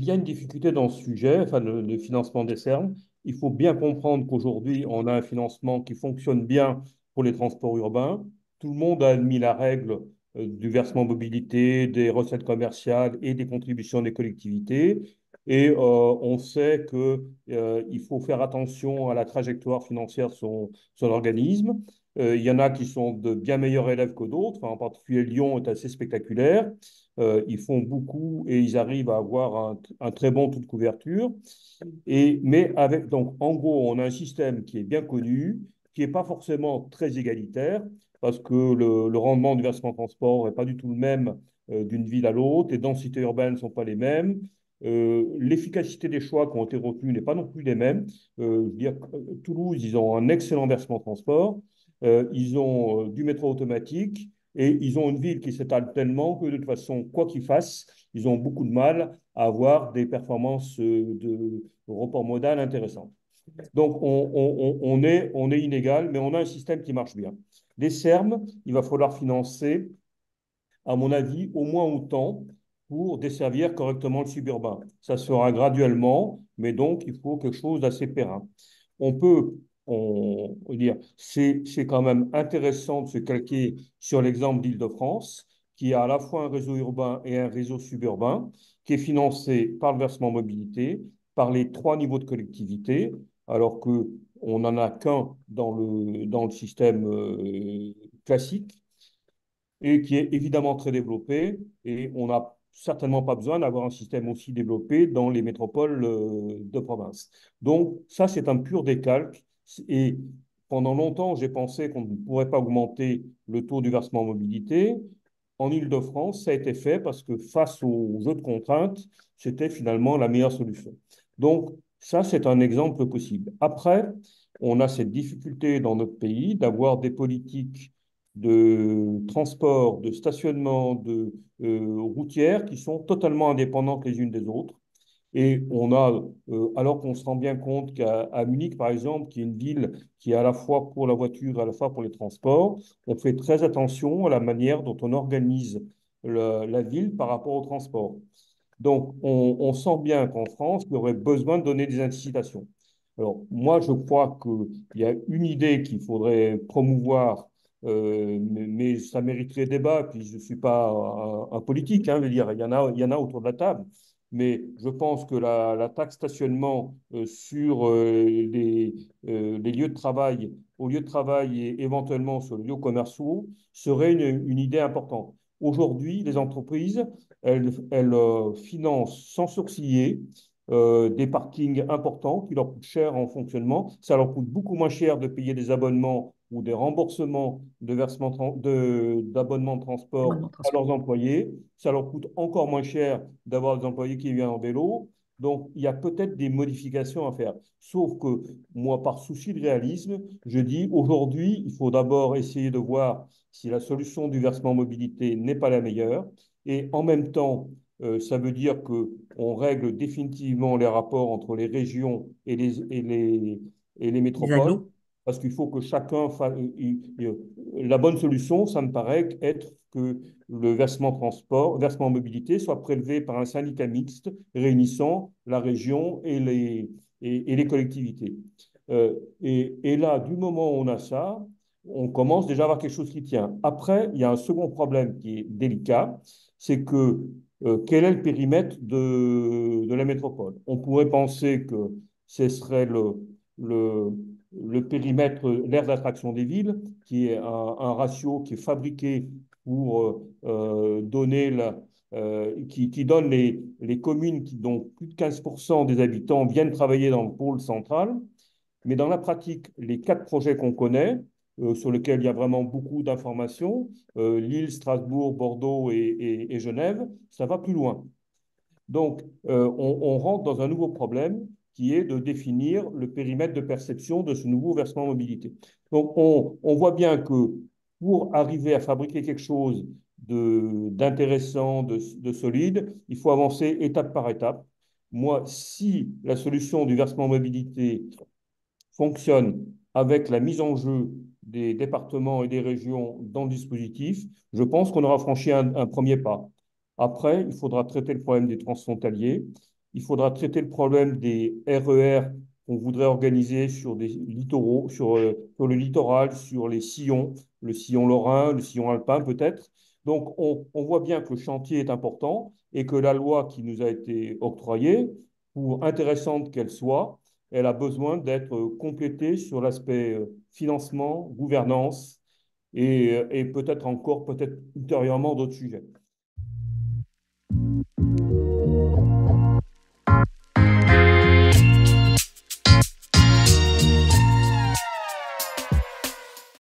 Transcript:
y a une difficulté dans ce sujet, enfin le financement des Serm. Il faut bien comprendre qu'aujourd'hui, on a un financement qui fonctionne bien pour les transports urbains. Tout le monde a admis la règle du versement mobilité, des recettes commerciales et des contributions des collectivités. Et on sait qu'il faut faire attention à la trajectoire financière de son organisme. Il y en a qui sont de bien meilleurs élèves que d'autres. En particulier, Lyon est assez spectaculaire. Ils font beaucoup et ils arrivent à avoir un très bon taux de couverture. Mais avec, donc, en gros, on a un système qui est bien connu, qui n'est pas forcément très égalitaire, parce que le rendement du versement transport n'est pas du tout le même d'une ville à l'autre, les densités urbaines ne sont pas les mêmes, l'efficacité des choix qui ont été retenus n'est pas non plus les mêmes. Je veux dire, Toulouse, ils ont un excellent versement transport, ils ont du métro automatique, et ils ont une ville qui s'étale tellement que de toute façon, quoi qu'ils fassent, ils ont beaucoup de mal à avoir des performances de report modal intéressantes. Donc, on est inégal, mais on a un système qui marche bien. Les Serm, il va falloir financer, à mon avis, au moins autant pour desservir correctement le suburbain. Ça se fera graduellement, mais donc il faut quelque chose d'assez périn. On peut, on dire, c'est quand même intéressant de se calquer sur l'exemple d'Île-de-France, qui a à la fois un réseau urbain et un réseau suburbain, qui est financé par le versement mobilité, par les trois niveaux de collectivité, alors qu'on n'en a qu'un dans le système classique et qui est évidemment très développé. Et on n'a certainement pas besoin d'avoir un système aussi développé dans les métropoles de province. Donc, ça, c'est un pur décalque. Et pendant longtemps, j'ai pensé qu'on ne pourrait pas augmenter le taux du versement mobilité. En Île-de-France, ça a été fait parce que face aux jeux de contraintes, c'était finalement la meilleure solution. Donc, ça, c'est un exemple possible. Après, on a cette difficulté dans notre pays d'avoir des politiques de transport, de stationnement, de routières qui sont totalement indépendantes les unes des autres. Et on a, alors qu'on se rend bien compte qu'à Munich, par exemple, qui est une ville qui est à la fois pour la voiture et à la fois pour les transports, on fait très attention à la manière dont on organise la ville par rapport au transport. Donc, on sent bien qu'en France, il y aurait besoin de donner des incitations. Alors, moi, je crois qu'il y a une idée qu'il faudrait promouvoir, mais ça mériterait débat, puis je ne suis pas un politique, hein, je veux dire, il y en a autour de la table, mais je pense que la taxe stationnement sur les lieux de travail, au lieu de travail et éventuellement sur les lieux commerciaux, serait une idée importante. Aujourd'hui, les entreprises, elles financent sans sourciller des parkings importants qui leur coûtent cher en fonctionnement. Ça leur coûte beaucoup moins cher de payer des abonnements ou des remboursements de versements d'abonnements de transport Abonnement à transport. leurs employés. Ça leur coûte encore moins cher d'avoir des employés qui viennent en vélo. Donc, il y a peut-être des modifications à faire. Sauf que moi, par souci de réalisme, je dis aujourd'hui, il faut d'abord essayer de voir si la solution du versement mobilité n'est pas la meilleure. Et en même temps, ça veut dire qu'on règle définitivement les rapports entre les régions et les Les métropoles, agglos. parce qu'il faut que chacun fasse. La bonne solution, ça me paraît être que le versement transport, versement mobilité soit prélevé par un syndicat mixte réunissant la région et les collectivités. Et là, du moment où on a ça, on commence déjà à avoir quelque chose qui tient. Après, il y a un second problème qui est délicat, c'est que quel est le périmètre de la métropole? On pourrait penser que ce serait le, le périmètre, l'aire d'attraction des villes, qui est un ratio qui est fabriqué pour donner qui donne les communes dont plus de 15% des habitants viennent travailler dans le pôle central. Mais dans la pratique, les quatre projets qu'on connaît, sur lesquels il y a vraiment beaucoup d'informations, Lille, Strasbourg, Bordeaux et Genève, ça va plus loin. Donc, on rentre dans un nouveau problème qui est de définir le périmètre de perception de ce nouveau versement mobilité. Donc, on voit bien que pour arriver à fabriquer quelque chose d'intéressant, de solide, il faut avancer étape par étape. Moi, si la solution du versement mobilité fonctionne avec la mise en jeu des départements et des régions dans le dispositif, je pense qu'on aura franchi un premier pas. Après, il faudra traiter le problème des transfrontaliers. Il faudra traiter le problème des RER qu'on voudrait organiser sur des littoraux, sur le littoral, sur les sillons, le sillon lorrain, le sillon alpin peut-être. Donc, on voit bien que le chantier est important et que la loi qui nous a été octroyée, pour intéressante qu'elle soit, elle a besoin d'être complétée sur l'aspect financement, gouvernance et peut-être encore, peut-être ultérieurement d'autres sujets.